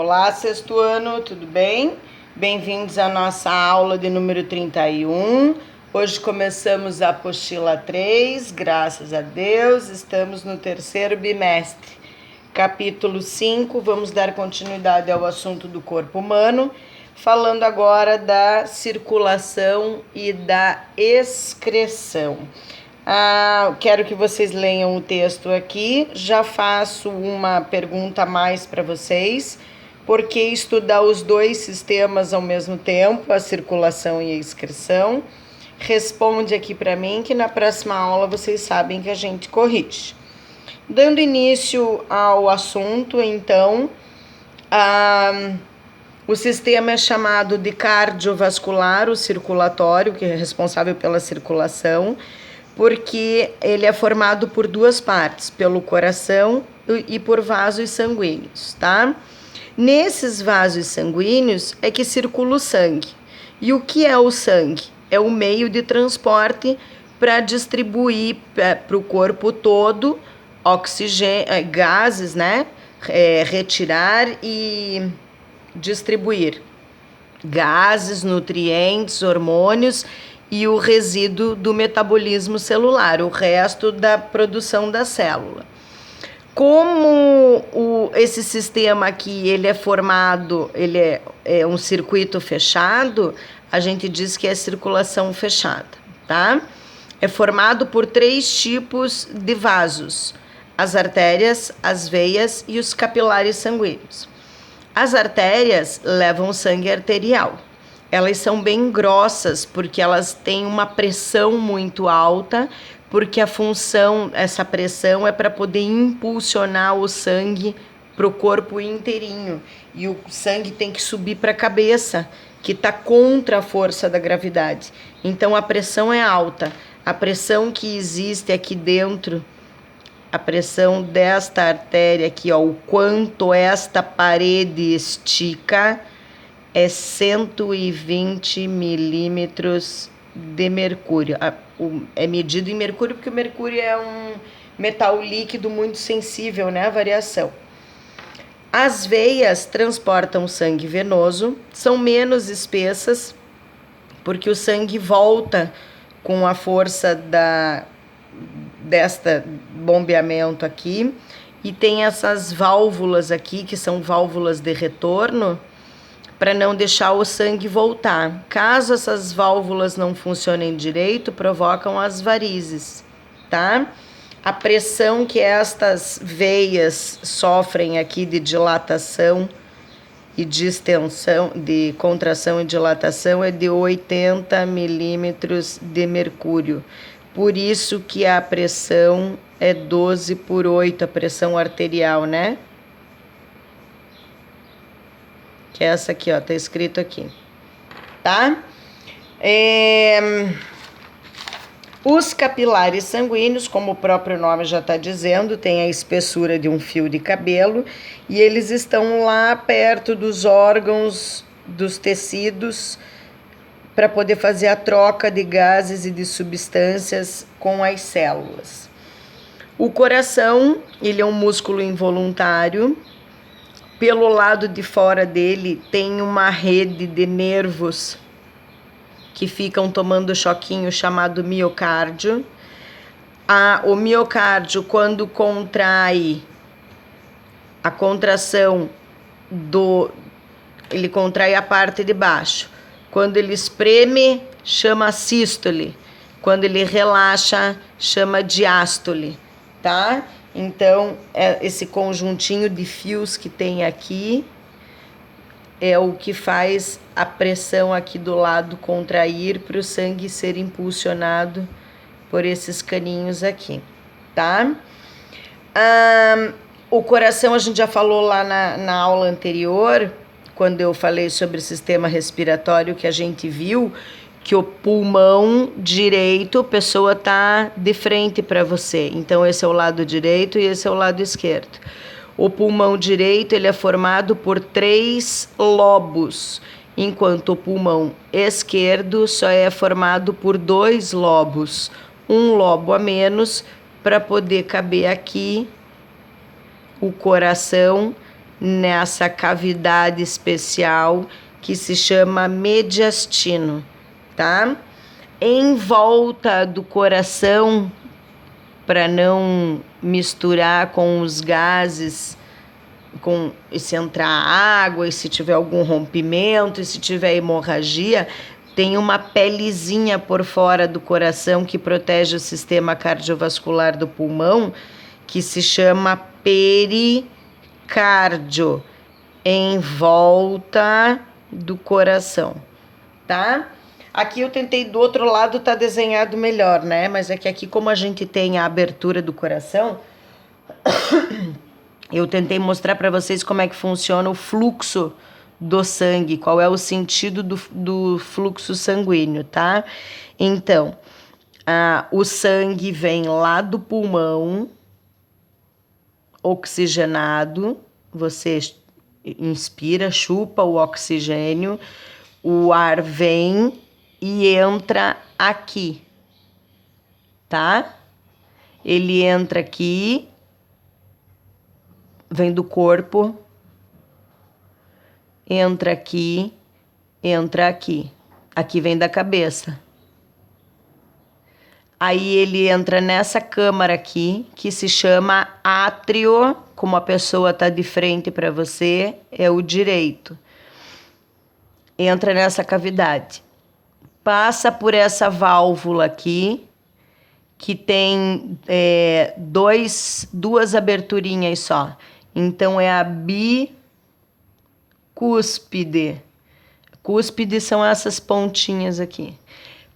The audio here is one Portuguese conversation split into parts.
Olá, sexto ano, tudo bem? Bem-vindos à nossa aula de número 31. Hoje começamos a apostila 3, graças a Deus, estamos no terceiro bimestre. Capítulo 5, vamos dar continuidade ao assunto do corpo humano, falando agora da circulação e da excreção. Quero que vocês leiam o texto aqui, já faço uma pergunta a mais para vocês. Por que estudar os dois sistemas ao mesmo tempo, a circulação e a excreção? Responde aqui para mim que na próxima aula vocês sabem que a gente corrige. Dando início ao assunto, então, o sistema é chamado de cardiovascular, o circulatório, que é responsável pela circulação, porque ele é formado por duas partes, pelo coração e por vasos sanguíneos, tá? Nesses vasos sanguíneos é que circula o sangue. E o que é o sangue? É o meio de transporte para distribuir para o corpo todo oxigênio, gases, né? Retirar e distribuir gases, nutrientes, hormônios e o resíduo do metabolismo celular, o resto da produção da célula. Como esse sistema aqui ele é formado, ele é um circuito fechado, a gente diz que é circulação fechada, tá? É formado por 3 tipos de vasos: as artérias, as veias e os capilares sanguíneos. As artérias levam sangue arterial. Elas são bem grossas porque elas têm uma pressão muito alta, porque a função, essa pressão é para poder impulsionar o sangue para o corpo inteirinho. E o sangue tem que subir para a cabeça, que está contra a força da gravidade. Então a pressão é alta. A pressão que existe aqui dentro, a pressão desta artéria aqui, ó, o quanto esta parede estica, é 120 milímetros de mercúrio. É medido em mercúrio porque o mercúrio é um metal líquido muito sensível, né, à variação. As veias transportam sangue venoso, são menos espessas porque o sangue volta com a força desta bombeamento aqui, e tem essas válvulas aqui que são válvulas de retorno para não deixar o sangue voltar. Caso essas válvulas não funcionem direito, provocam as varizes, tá? A pressão que estas veias sofrem aqui de dilatação e de extensão, de contração e dilatação, é de 80 milímetros de mercúrio. Por isso que a pressão é 12/8, a pressão arterial, né? Que é essa aqui, ó, tá escrito aqui, tá? Os capilares sanguíneos, como o próprio nome já está dizendo, têm a espessura de um fio de cabelo e eles estão lá perto dos órgãos, dos tecidos, para poder fazer a troca de gases e de substâncias com as células. O coração, ele é um músculo involuntário. Pelo lado de fora dele tem uma rede de nervos que ficam tomando choquinho chamado miocárdio. O miocárdio, quando contrai, a contração ele contrai a parte de baixo. Quando ele espreme, chama sístole. Quando ele relaxa, chama diástole, tá? Então, esse conjuntinho de fios que tem aqui é o que faz a pressão aqui do lado contrair para o sangue ser impulsionado por esses caninhos aqui, tá? O coração a gente já falou lá na aula anterior, quando eu falei sobre o sistema respiratório, que a gente viu que o pulmão direito, a pessoa tá de frente para você. Então, esse é o lado direito e esse é o lado esquerdo. O pulmão direito, ele é formado por 3 lobos, enquanto o pulmão esquerdo só é formado por 2 lobos. Um lobo a menos para poder caber aqui o coração nessa cavidade especial que se chama mediastino, tá? Em volta do coração, para não misturar com os gases, e se entrar água, e se tiver algum rompimento, e se tiver hemorragia, tem uma pelezinha por fora do coração que protege o sistema cardiovascular do pulmão, que se chama pericárdio, em volta do coração, tá? Aqui eu tentei do outro lado, tá desenhado melhor, né? Mas é que aqui, como a gente tem a abertura do coração, eu tentei mostrar para vocês como é que funciona o fluxo do sangue, qual é o sentido do fluxo sanguíneo, tá? Então, o sangue vem lá do pulmão, oxigenado, você inspira, chupa o oxigênio, o ar vem e entra aqui, tá? Ele entra aqui, vem do corpo, entra aqui, entra aqui. Aqui vem da cabeça. Aí ele entra nessa câmara aqui, que se chama átrio, como a pessoa tá de frente para você, é o direito. Entra nessa cavidade. Passa por essa válvula aqui, que tem duas aberturinhas só. Então, é a bicúspide. Cúspide são essas pontinhas aqui.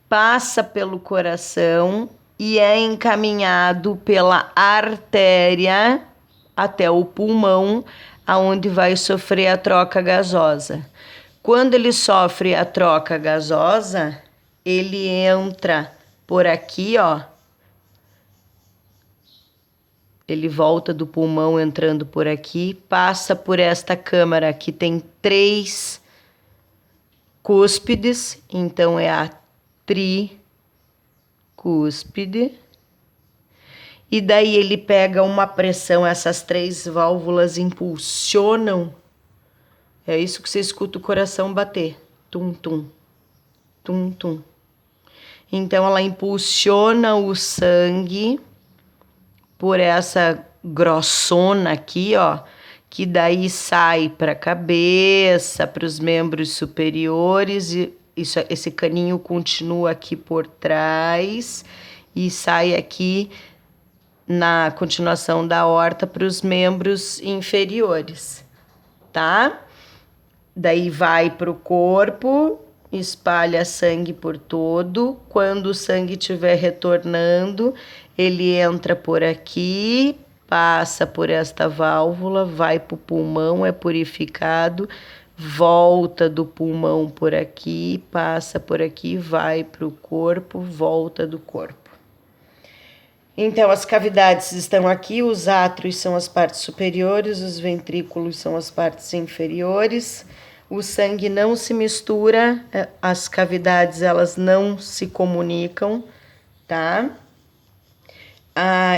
Passa pelo coração e é encaminhado pela artéria até o pulmão, aonde vai sofrer a troca gasosa. Quando ele sofre a troca gasosa, ele entra por aqui, ó. Ele volta do pulmão entrando por aqui, passa por esta câmara que tem 3 cúspides, então é a tricúspide. E daí ele pega uma pressão, essas 3 válvulas impulsionam. É isso que você escuta o coração bater. Tum, tum, tum, tum. Então ela impulsiona o sangue por essa grossona aqui, ó, que daí sai para a cabeça, para os membros superiores, e esse caninho continua aqui por trás e sai aqui na continuação da aorta para os membros inferiores, tá? Daí vai para o corpo, espalha sangue por todo. Quando o sangue estiver retornando, ele entra por aqui, passa por esta válvula, vai para o pulmão, é purificado, volta do pulmão por aqui, passa por aqui, vai para o corpo, volta do corpo. Então, as cavidades estão aqui, os átrios são as partes superiores, os ventrículos são as partes inferiores. O sangue não se mistura, as cavidades elas não se comunicam, tá?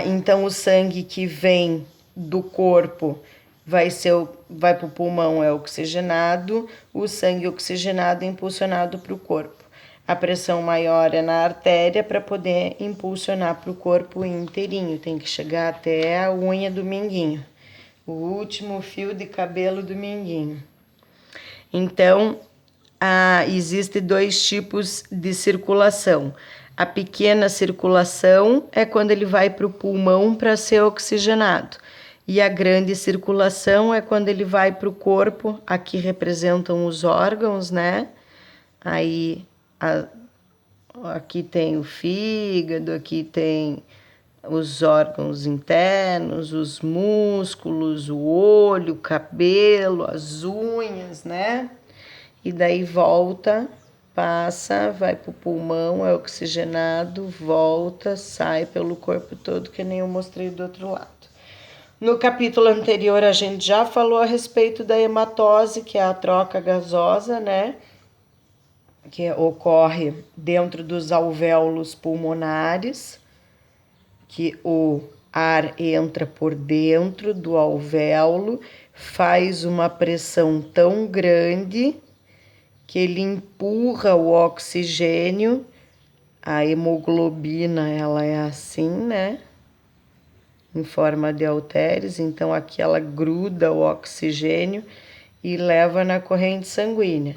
Então o sangue que vem do corpo vai para o pulmão, é oxigenado, o sangue oxigenado é impulsionado para o corpo. A pressão maior é na artéria para poder impulsionar para o corpo inteirinho, tem que chegar até a unha do minguinho, o último fio de cabelo do minguinho. Então, existem 2 tipos de circulação. A pequena circulação é quando ele vai para o pulmão para ser oxigenado. E a grande circulação é quando ele vai para o corpo. Aqui representam os órgãos, né? Aí, aqui tem o fígado, aqui tem os órgãos internos, os músculos, o olho, o cabelo, as unhas, né? E daí volta, passa, vai pro pulmão, é oxigenado, volta, sai pelo corpo todo, que nem eu mostrei do outro lado. No capítulo anterior, a gente já falou a respeito da hematose, que é a troca gasosa, né? Que ocorre dentro dos alvéolos pulmonares, que ar entra por dentro do alvéolo, faz uma pressão tão grande que ele empurra o oxigênio. A hemoglobina, ela é assim, né? Em forma de halteres, então aqui ela gruda o oxigênio e leva na corrente sanguínea.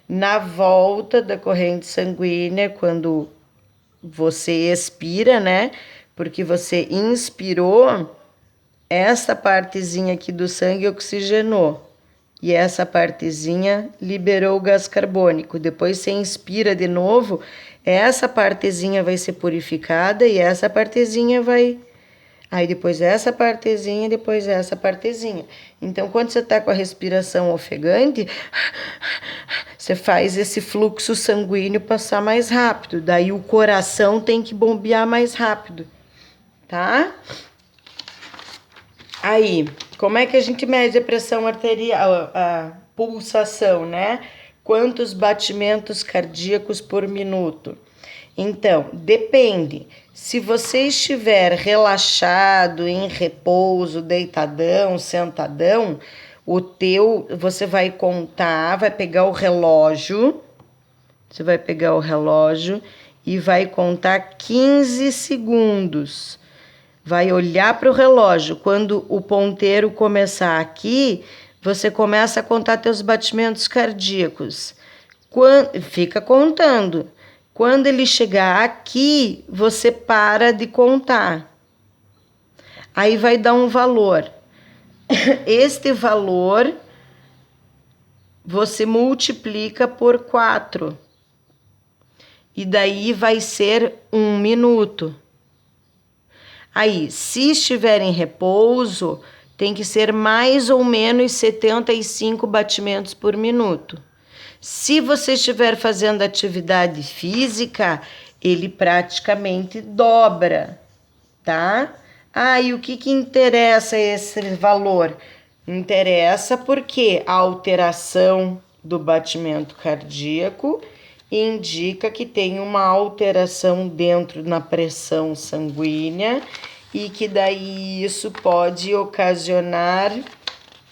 Na volta da corrente sanguínea, quando você expira, né? Porque você inspirou, essa partezinha aqui do sangue oxigenou. E essa partezinha liberou o gás carbônico. Depois você inspira de novo, essa partezinha vai ser purificada e essa partezinha vai... Aí depois essa partezinha, depois essa partezinha. Então, quando você tá com a respiração ofegante, você faz esse fluxo sanguíneo passar mais rápido. Daí o coração tem que bombear mais rápido, tá? Aí, como é que a gente mede a pressão arterial, a pulsação, né? Quantos batimentos cardíacos por minuto? Então, depende. Se você estiver relaxado, em repouso, deitadão, sentadão, você vai contar, vai pegar o relógio, você vai pegar o relógio e vai contar 15 segundos. Vai olhar para o relógio. Quando o ponteiro começar aqui, você começa a contar teus batimentos cardíacos. Fica contando. Quando ele chegar aqui, você para de contar. Aí vai dar um valor. Este valor você multiplica por 4. E daí vai ser 1 minuto. Aí, se estiver em repouso, tem que ser mais ou menos 75 batimentos por minuto. Se você estiver fazendo atividade física, ele praticamente dobra, tá? E o que interessa esse valor? Interessa porque a alteração do batimento cardíaco indica que tem uma alteração dentro na pressão sanguínea e que daí isso pode ocasionar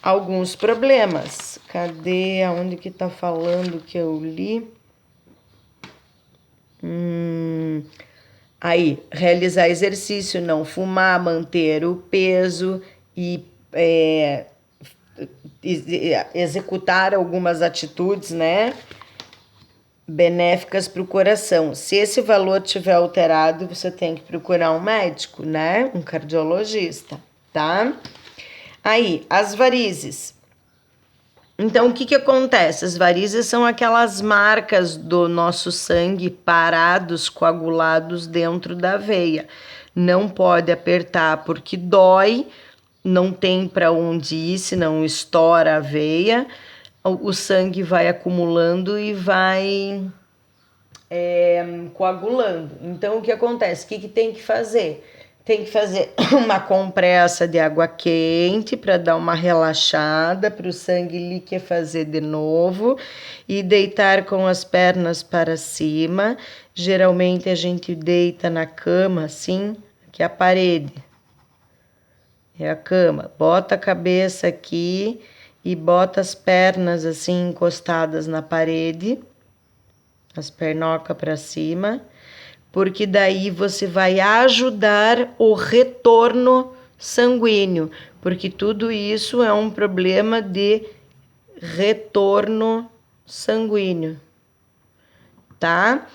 alguns problemas. Cadê? Aonde que tá falando que eu li? Aí, realizar exercício, não fumar, manter o peso e executar algumas atitudes, né? Benéficas para o coração. Se esse valor tiver alterado, você tem que procurar um médico, né? Um cardiologista, tá? Aí, as varizes. Então, o que acontece? As varizes são aquelas marcas do nosso sangue parados, coagulados dentro da veia. Não pode apertar porque dói, não tem para onde ir, senão estoura a veia. O sangue vai acumulando e vai coagulando. Então, o que acontece? O que tem que fazer? Tem que fazer uma compressa de água quente para dar uma relaxada, para o sangue liquefazer de novo e deitar com as pernas para cima. Geralmente a gente deita na cama assim, que é a parede. É a cama. Bota a cabeça aqui e bota as pernas assim encostadas na parede, as pernocas para cima, porque daí você vai ajudar o retorno sanguíneo, porque tudo isso é um problema de retorno sanguíneo, tá?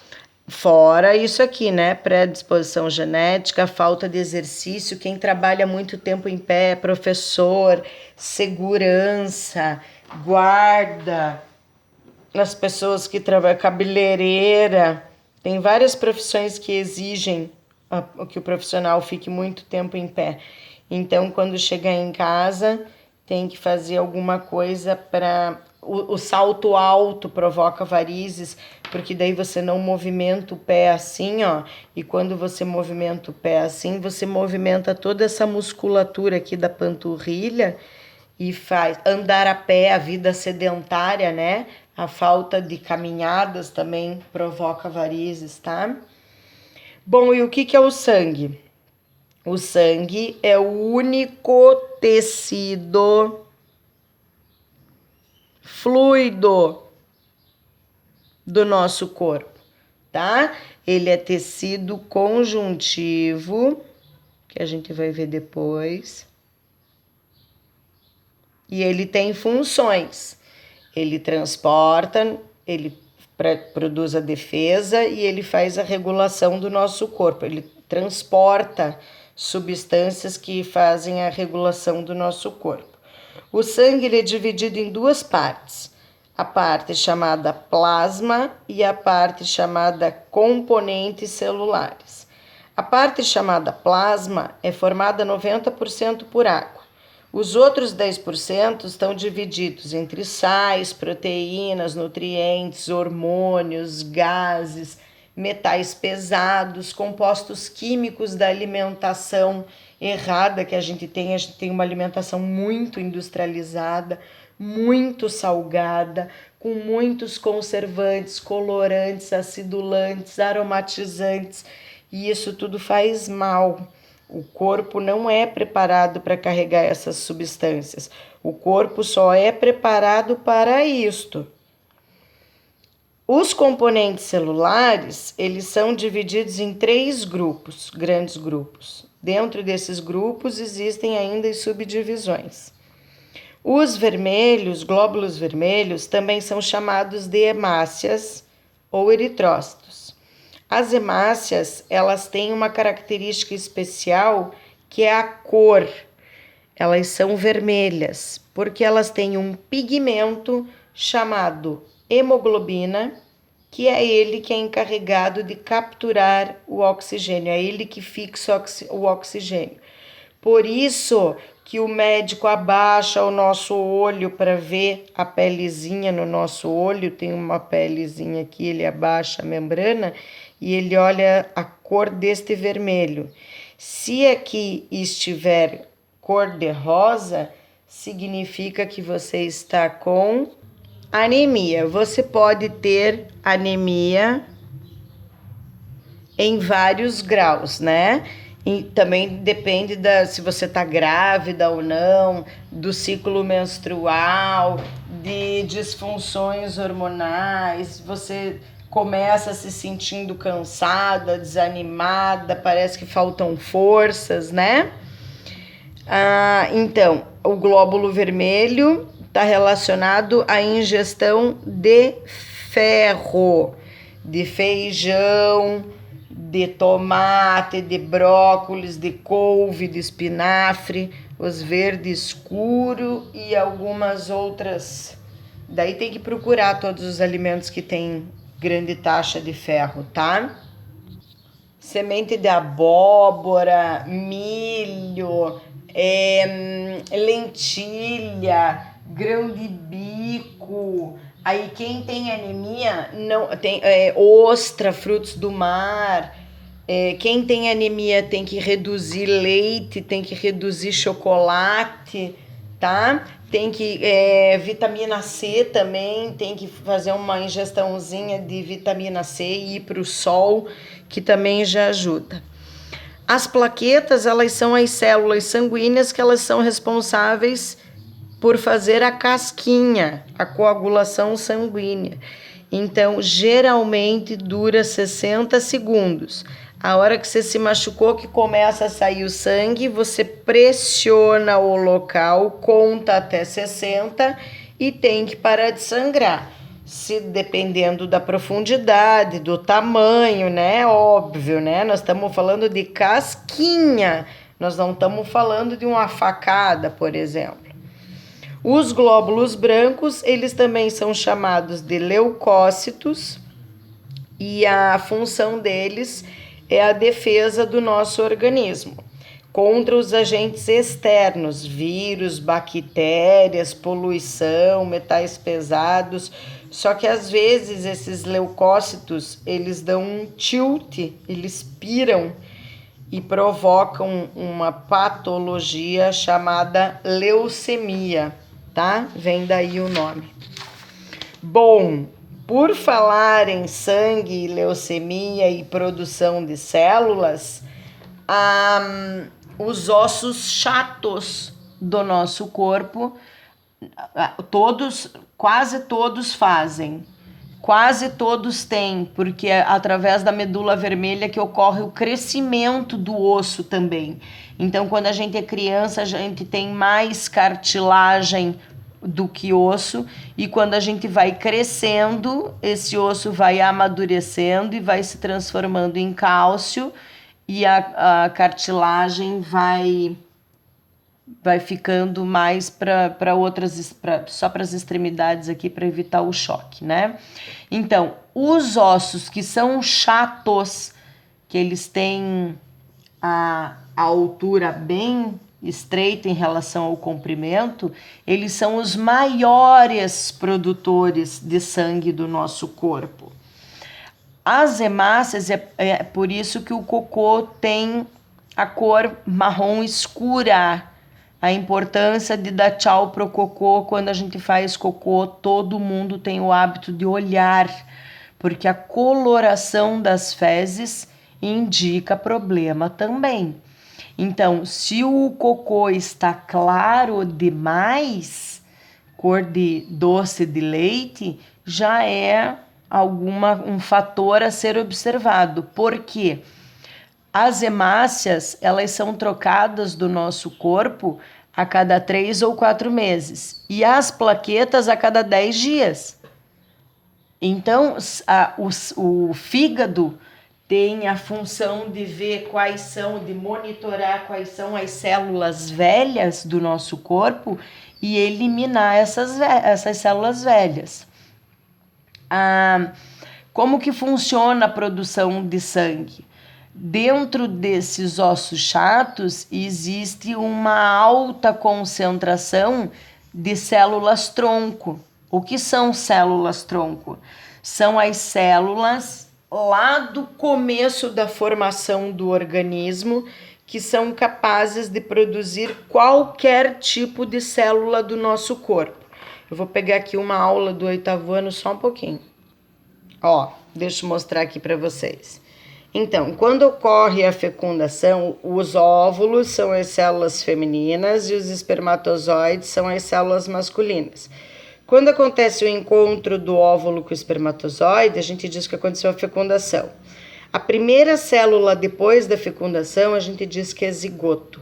Fora isso aqui, né? Predisposição genética, falta de exercício, quem trabalha muito tempo em pé, professor, segurança, guarda, as pessoas que trabalham, cabeleireira, tem várias profissões que exigem que o profissional fique muito tempo em pé. Então, quando chegar em casa, tem que fazer alguma coisa para... O salto alto provoca varizes, porque daí você não movimenta o pé assim, ó. E quando você movimenta o pé assim, você movimenta toda essa musculatura aqui da panturrilha e faz andar a pé, a vida sedentária, né? A falta de caminhadas também provoca varizes, tá? Bom, e o que é o sangue? O sangue é o único tecido fluido do nosso corpo, tá? Ele é tecido conjuntivo, que a gente vai ver depois. E ele tem funções. Ele transporta, ele produz a defesa e ele faz a regulação do nosso corpo. Ele transporta substâncias que fazem a regulação do nosso corpo. O sangue ele é dividido em duas partes. A parte chamada plasma e a parte chamada componentes celulares. A parte chamada plasma é formada 90% por água. Os outros 10% estão divididos entre sais, proteínas, nutrientes, hormônios, gases, metais pesados, compostos químicos da alimentação errada que a gente tem. A gente tem uma alimentação muito industrializada, muito salgada, com muitos conservantes, colorantes, acidulantes, aromatizantes, e isso tudo faz mal. O corpo não é preparado para carregar essas substâncias. O corpo só é preparado para isto. Os componentes celulares, eles são divididos em 3 grupos, grandes grupos. Dentro desses grupos existem ainda as subdivisões. Os vermelhos, glóbulos vermelhos, também são chamados de hemácias ou eritrócitos. As hemácias, elas têm uma característica especial que é a cor. Elas são vermelhas, porque elas têm um pigmento chamado hemoglobina, que é ele que é encarregado de capturar o oxigênio, é ele que fixa o oxigênio. Por isso que o médico abaixa o nosso olho para ver a pelezinha no nosso olho, tem uma pelezinha aqui, ele abaixa a membrana e ele olha a cor deste vermelho. Se aqui estiver cor de rosa, significa que você está com anemia. Você pode ter anemia em vários graus, né? E também depende se você está grávida ou não, do ciclo menstrual, de disfunções hormonais, você começa se sentindo cansada, desanimada, parece que faltam forças, né? Então, o glóbulo vermelho está relacionado à ingestão de ferro, de feijão, de tomate, de brócolis, de couve, de espinafre, os verdes escuro e algumas outras. Daí tem que procurar todos os alimentos que têm grande taxa de ferro, tá? Semente de abóbora, milho, lentilha, grão de bico. Aí quem tem anemia não tem ostra, frutos do mar. Quem tem anemia tem que reduzir leite, tem que reduzir chocolate, tá? Tem que vitamina C também, tem que fazer uma ingestãozinha de vitamina C e ir para o sol, que também já ajuda. As plaquetas, elas são as células sanguíneas que elas são responsáveis por fazer a casquinha, a coagulação sanguínea. Então, geralmente dura 60 segundos. A hora que você se machucou, que começa a sair o sangue, você pressiona o local, conta até 60 e tem que parar de sangrar. Se dependendo da profundidade, do tamanho, né? Óbvio, né? Nós estamos falando de casquinha, nós não estamos falando de uma facada, por exemplo. Os glóbulos brancos, eles também são chamados de leucócitos e a função deles é a defesa do nosso organismo contra os agentes externos, vírus, bactérias, poluição, metais pesados. Só que às vezes esses leucócitos, eles dão um tilt, eles piram e provocam uma patologia chamada leucemia, tá? Vem daí o nome. Bom, por falar em sangue, leucemia e produção de células, os ossos chatos do nosso corpo, quase todos fazem. Quase todos têm, porque é através da medula vermelha que ocorre o crescimento do osso também. Então, quando a gente é criança, a gente tem mais cartilagem do que osso, e quando a gente vai crescendo, esse osso vai amadurecendo e vai se transformando em cálcio, e a cartilagem vai ficando mais para outras, só para as extremidades aqui, para evitar o choque, né? Então, os ossos que são chatos, que eles têm a altura bem estreita em relação ao comprimento, eles são os maiores produtores de sangue do nosso corpo. As hemácias, é por isso que o cocô tem a cor marrom escura. A importância de dar tchau pro cocô. Quando a gente faz cocô, todo mundo tem o hábito de olhar, porque a coloração das fezes indica problema também. Então, se o cocô está claro demais, cor de doce de leite, já é um fator a ser observado. Por quê? As hemácias, elas são trocadas do nosso corpo a cada 3 ou 4 meses. E as plaquetas a cada 10 dias. Então, o fígado tem a função de ver de monitorar quais são as células velhas do nosso corpo e eliminar essas células velhas. Como que funciona a produção de sangue? Dentro desses ossos chatos existe uma alta concentração de células tronco. O que são células tronco? São as células lá do começo da formação do organismo que são capazes de produzir qualquer tipo de célula do nosso corpo. Eu vou pegar aqui uma aula do 8º ano só um pouquinho. Ó, deixa eu mostrar aqui para vocês. Então, quando ocorre a fecundação, os óvulos são as células femininas e os espermatozoides são as células masculinas. Quando acontece o encontro do óvulo com o espermatozoide, a gente diz que aconteceu a fecundação. A primeira célula depois da fecundação, a gente diz que é zigoto.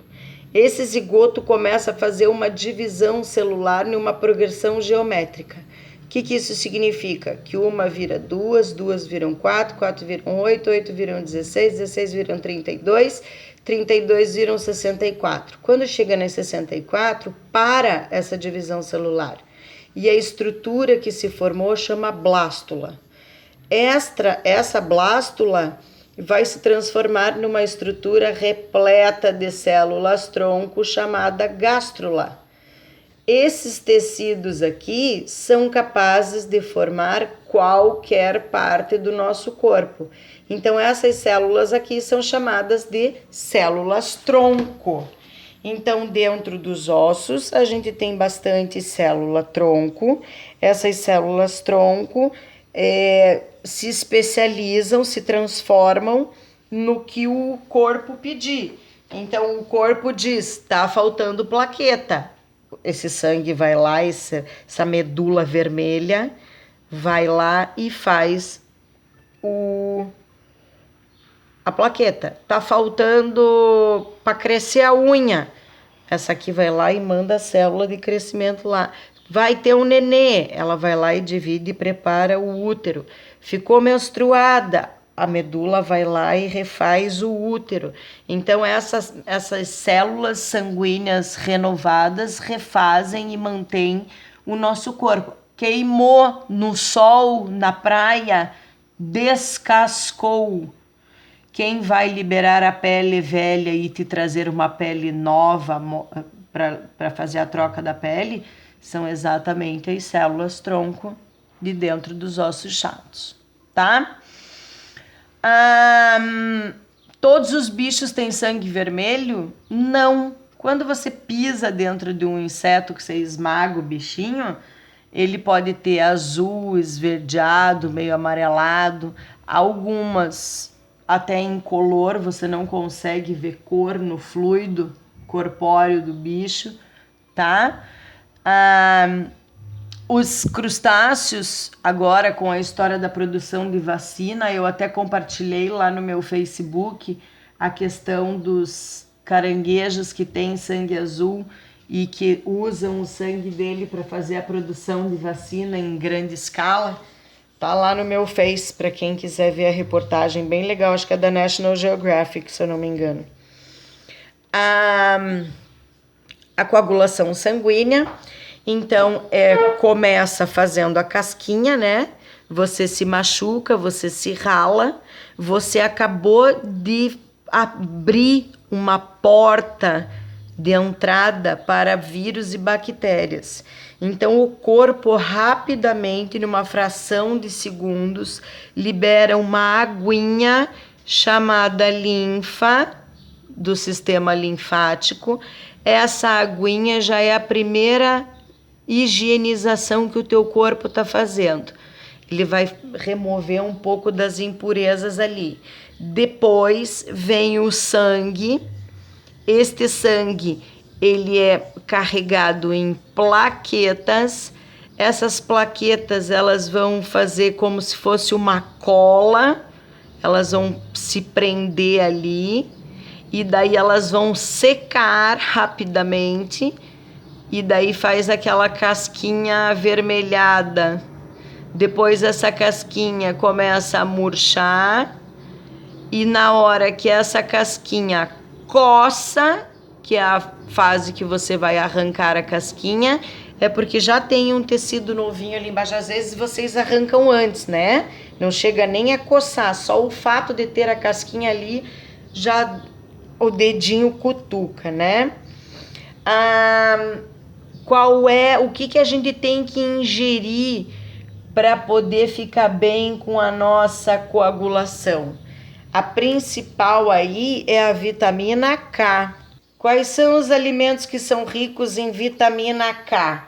Esse zigoto começa a fazer uma divisão celular numa progressão geométrica. O que isso significa? Que uma vira 2, 2 viram 4, 4 viram 8, 8 viram 16, 16 viram 32, 32 viram 64. Quando chega nas 64, para essa divisão celular. E a estrutura que se formou chama blástula. Essa blástula vai se transformar numa estrutura repleta de células tronco chamada gástrula. Esses tecidos aqui são capazes de formar qualquer parte do nosso corpo. Então, essas células aqui são chamadas de células tronco. Então, dentro dos ossos, a gente tem bastante célula tronco. Essas células tronco se especializam, se transformam no que o corpo pedir. Então, o corpo diz, tá faltando plaqueta. Esse sangue vai lá, essa medula vermelha vai lá e faz a plaqueta. Tá faltando para crescer a unha. Essa aqui vai lá e manda a célula de crescimento lá. Vai ter um nenê, ela vai lá e divide e prepara o útero. Ficou menstruada, a medula vai lá e refaz o útero. Então, essas células sanguíneas renovadas refazem e mantêm o nosso corpo. Queimou no sol, na praia, descascou. Quem vai liberar a pele velha e te trazer uma pele nova para fazer a troca da pele são exatamente as células tronco de dentro dos ossos chatos, tá? Todos os bichos têm sangue vermelho? Não. Quando você pisa dentro de um inseto que você esmaga o bichinho, ele pode ter azul, esverdeado, meio amarelado. Algumas até incolor, você não consegue ver cor no fluido corpóreo do bicho, tá? Os crustáceos, agora com a história da produção de vacina, eu até compartilhei lá no meu Facebook a questão dos caranguejos que têm sangue azul e que usam o sangue dele para fazer a produção de vacina em grande escala. Tá lá no meu Face, para quem quiser ver a reportagem, bem legal, acho que é da National Geographic, se eu não me engano. A coagulação sanguínea, então, começa fazendo a casquinha, né? Você se machuca, você se rala, você acabou de abrir uma porta de entrada para vírus e bactérias. Então, o corpo rapidamente, numa fração de segundos, libera uma aguinha chamada linfa, do sistema linfático. Essa aguinha já é a primeira higienização que o teu corpo está fazendo. Ele vai remover um pouco das impurezas ali. Depois vem o sangue. Este sangue, ele é carregado em plaquetas. Essas plaquetas, elas vão fazer como se fosse uma cola. Elas vão se prender ali. E daí elas vão secar rapidamente. E daí faz aquela casquinha avermelhada. Depois essa casquinha começa a murchar. E na hora que essa casquinha coça, que é a fase que você vai arrancar a casquinha, é porque já tem um tecido novinho ali embaixo. Às vezes vocês arrancam antes, né? Não chega nem a coçar. Só o fato de ter a casquinha ali, já o dedinho cutuca, né? O que a gente tem que ingerir para poder ficar bem com a nossa coagulação? A principal aí é a vitamina K. Quais são os alimentos que são ricos em vitamina K?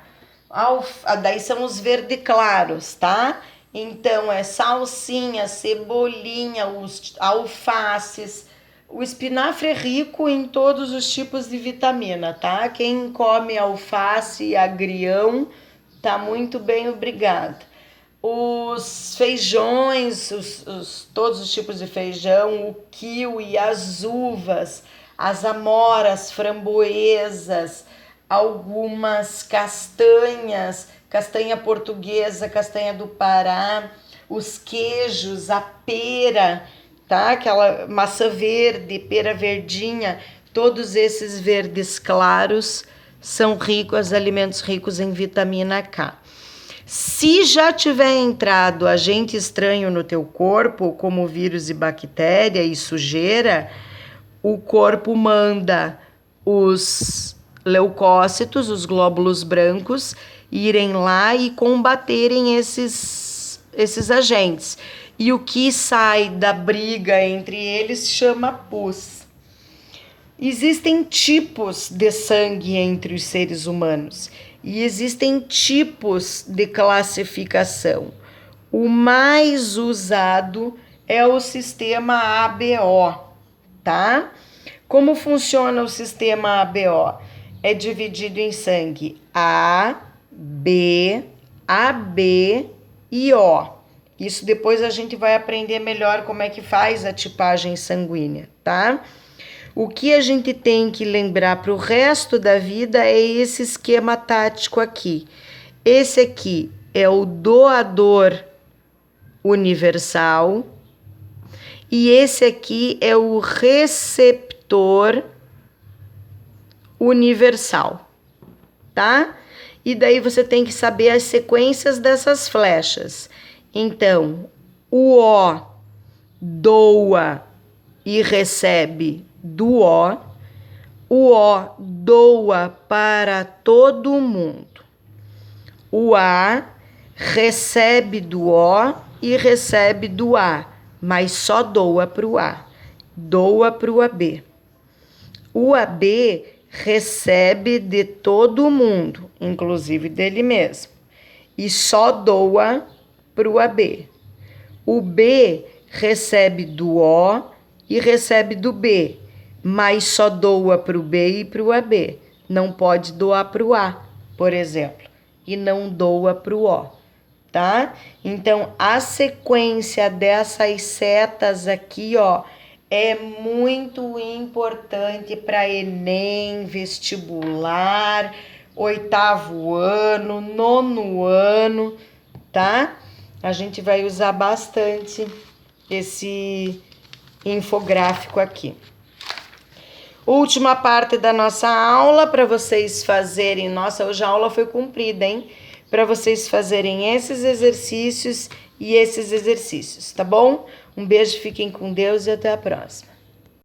Daí são os verde claros, tá? Então é salsinha, cebolinha, os alfaces. O espinafre é rico em todos os tipos de vitamina, tá? Quem come alface e agrião tá muito bem, obrigada. Os feijões, todos os tipos de feijão, o kiwi, as uvas, as amoras, framboesas, algumas castanhas, castanha portuguesa, castanha do Pará, os queijos, a pera, tá? Aquela maçã verde, pera verdinha, todos esses verdes claros são ricos, alimentos ricos em vitamina K. Se já tiver entrado agente estranho no teu corpo, como vírus e bactéria e sujeira, o corpo manda os leucócitos, os glóbulos brancos, irem lá e combaterem esses agentes. E o que sai da briga entre eles chama pus. Existem tipos de sangue entre os seres humanos e existem tipos de classificação. O mais usado é o sistema ABO, tá? Como funciona o sistema ABO? É dividido em sangue A, B, AB e O. Isso depois a gente vai aprender melhor como é que faz a tipagem sanguínea, tá? O que a gente tem que lembrar para o resto da vida é esse esquema tático aqui. Esse aqui é o doador universal e esse aqui é o receptor universal, tá? E daí você tem que saber as sequências dessas flechas. Então, o O doa e recebe do o doa para todo mundo. O A recebe do O e recebe do A, mas só doa para o A, doa para o AB. O AB recebe de todo mundo, inclusive dele mesmo, e só doa para o AB. O B recebe do O e recebe do B, mas só doa para o B e para o AB. Não pode doar para o A, por exemplo, e não doa para o O, tá? Então, a sequência dessas setas aqui, ó, é muito importante para Enem, vestibular, 8º ano, 9º ano, tá? A gente vai usar bastante esse infográfico aqui. Última parte da nossa aula para vocês fazerem. Nossa, hoje a aula foi comprida, hein? Para vocês fazerem esses exercícios e esses exercícios, tá bom? Um beijo, fiquem com Deus e até a próxima.